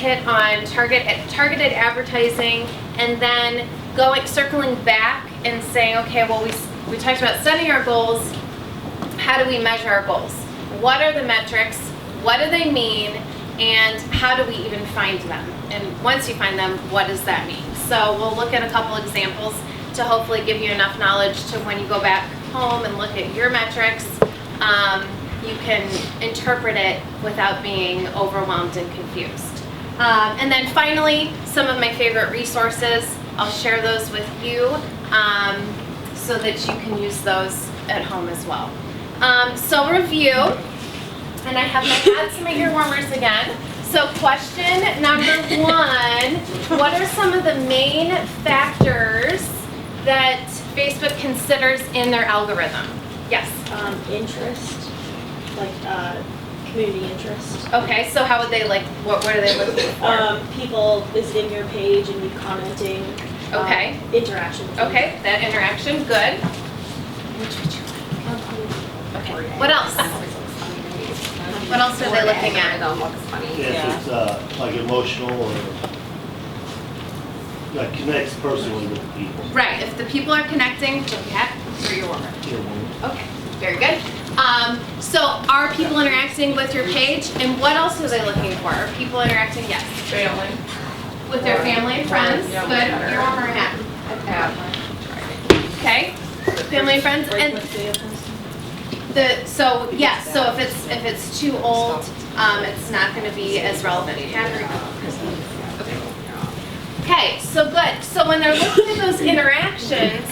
hit on targeted advertising, and then circling back and saying, okay, well, we talked about setting our goals. How do we measure our goals? What are the metrics? What do they mean? And how do we even find them? And once you find them, what does that mean? So we'll look at a couple examples to hopefully give you enough knowledge to when you go back home and look at your metrics, you can interpret it without being overwhelmed and confused. And then finally, some of my favorite resources. I'll share those with you so that you can use those at home as well. So review, and I have my hats and my ear warmers again. So question number 1, what are some of the main factors that Facebook considers in their algorithm? Yes? Interest, like community interest. Okay, so how would they what are they looking for? People visiting your page and you commenting. Okay. Interaction. Okay, that interaction, good. Which would you like? Okay, what else? What else are they looking at? If it's like emotional or like connects personally with the people. Right, if the people are connecting, so hat or your warmer. Okay, very good. So are people interacting with your page, and what else are they looking for? Are people interacting? Yes. Family. With their family and friends. Yeah, Good. Your warmer hat. Okay. Family and friends, and so if it's too old, it's not going to be as relevant. Okay, so good. So when they're looking at those interactions,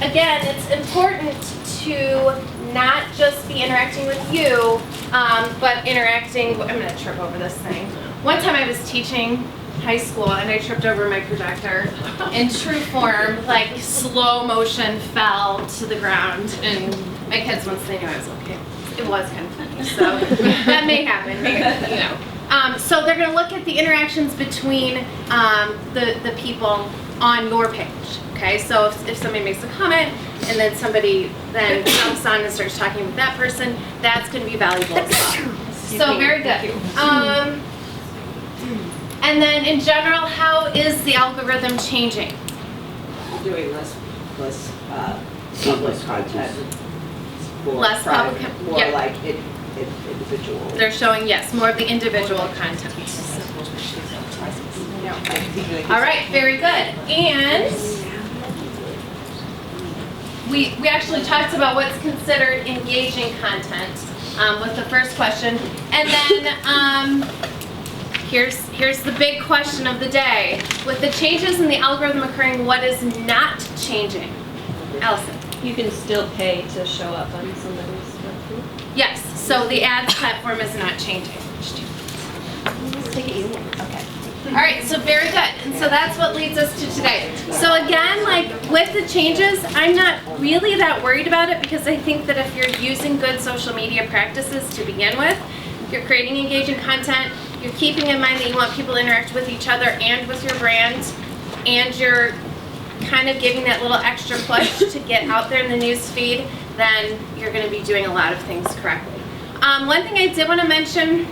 again, it's important to not just be interacting with you, but interacting. I'm going to trip over this thing. One time I was teaching high school and I tripped over my projector in true form, like slow motion fell to the ground, and my kids, once they knew I was okay, it was kind of funny, so that may happen, you know. So they're going to look at the interactions between the people on your page, okay? So if somebody makes a comment and then somebody then jumps on and starts talking with that person, that's going to be valuable as well. So very good. And then in general, how is the algorithm changing? Doing less public content. Less public, more yeah. like individual. They're showing, yes, more of the individual content. All right, very good. And we actually talked about what's considered engaging content with the first question. And then here's the big question of the day. With the changes in the algorithm occurring, what is not changing? Allison. You can still pay to show up on somebody's website. Yes, so the ads platform is not changing. Take it easy. Okay. All right, so very good. And so that's what leads us to today. So again, like with the changes, I'm not really that worried about it, because I think that if you're using good social media practices to begin with, you're creating engaging content, you're keeping in mind that you want people to interact with each other and with your brand, and you're kind of giving that little extra push to get out there in the news feed, then you're going to be doing a lot of things correctly. One thing I did want to mention,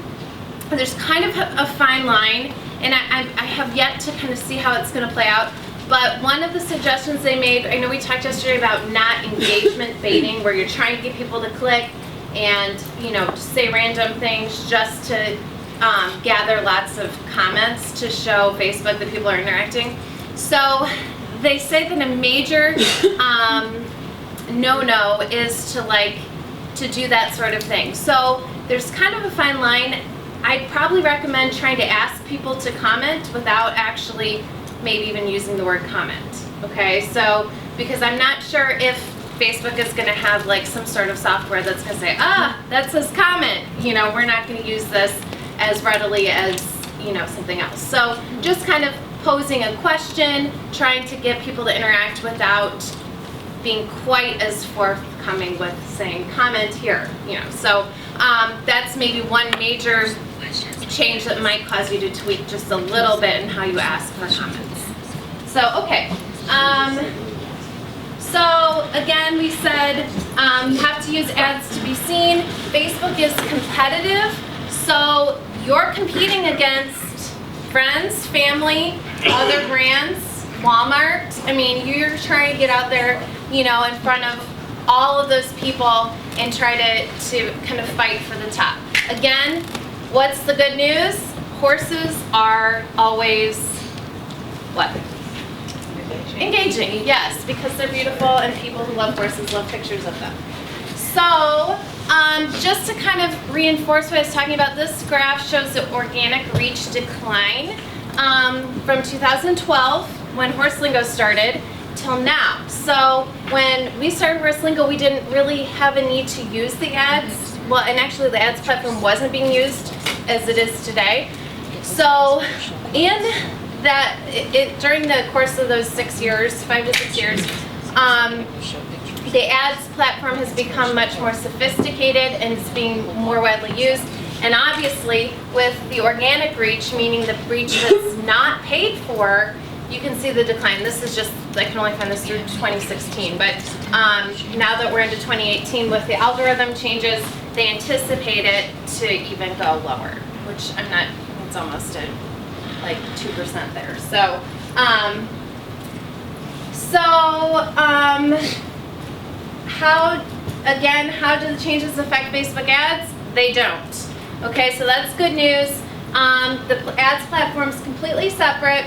there's kind of a fine line, and I have yet to kind of see how it's going to play out, but one of the suggestions they made, I know we talked yesterday about not engagement baiting, where you're trying to get people to click and, you know, say random things just to gather lots of comments to show Facebook that people are interacting. So they say that a major no-no is to do that sort of thing. So there's kind of a fine line. I'd probably recommend trying to ask people to comment without actually maybe even using the word comment. Okay, so because I'm not sure if Facebook is going to have like some sort of software that's going to say, that says comment. You know, we're not going to use this as readily as, you know, something else. So just kind of posing a question, trying to get people to interact without being quite as forthcoming with saying comment here, you know. So that's maybe one major change that might cause you to tweak just a little bit in how you ask for comments. So, okay. So again, we said you have to use ads to be seen. Facebook is competitive, so you're competing against friends, family, other brands, Walmart. I mean, you're trying to get out there, you know, in front of all of those people and try to kind of fight for the top. Again, what's the good news? Horses are always, what? Engaging, yes, because they're beautiful and people who love horses love pictures of them. So, just to kind of reinforce what I was talking about, this graph shows the organic reach decline from 2012, when HorseLingo started, till now. So when we started HorseLingo, we didn't really have a need to use the ads. Well, and actually the ads platform wasn't being used as it is today. So in that, during the course of those 6 years, 5 to 6 years, the ads platform has become much more sophisticated and it's being more widely used. And obviously, with the organic reach, meaning the reach that's not paid for, you can see the decline. This is just, I can only find this through 2016, but now that we're into 2018 with the algorithm changes, they anticipate it to even go lower, which I'm not, it's almost at like 2% there. So, how do the changes affect Facebook ads? They don't. Okay, so that's good news. The ads platform is completely separate.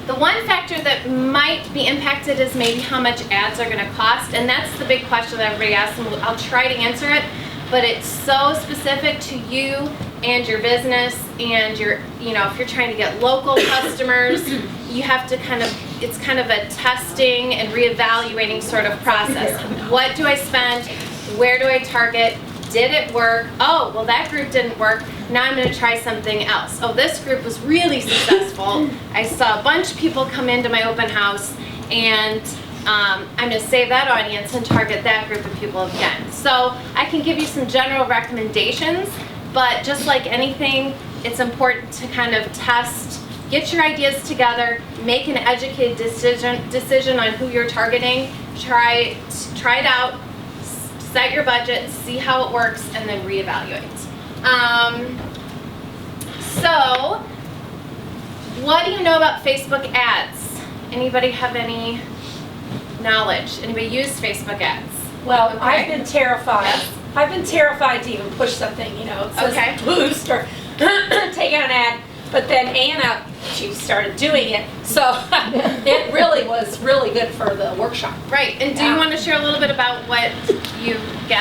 The one factor that might be impacted is maybe how much ads are going to cost, and that's the big question that everybody asks, and I'll try to answer it, but it's so specific to you and your business and your, you know, if you're trying to get local customers, you have to it's kind of a testing and reevaluating sort of process. What do I spend? Where do I target? Did it work? Oh, well that group didn't work. Now I'm going to try something else. Oh, this group was really successful. I saw a bunch of people come into my open house and I'm going to save that audience and target that group of people again. So I can give you some general recommendations, but just like anything, it's important to kind of test, get your ideas together, make an educated decision on who you're targeting, try it out, set your budget, see how it works, and then reevaluate. So, what do you know about Facebook ads? Anybody have any knowledge? Anybody use Facebook ads? Well, Okay. I've been terrified. Yes. I've been terrified to even push something, you know, it says Okay. boost or take out an ad. But then Anna, she started doing it, so it really was really good for the workshop. Right, and do you Yeah. want to share a little bit about what you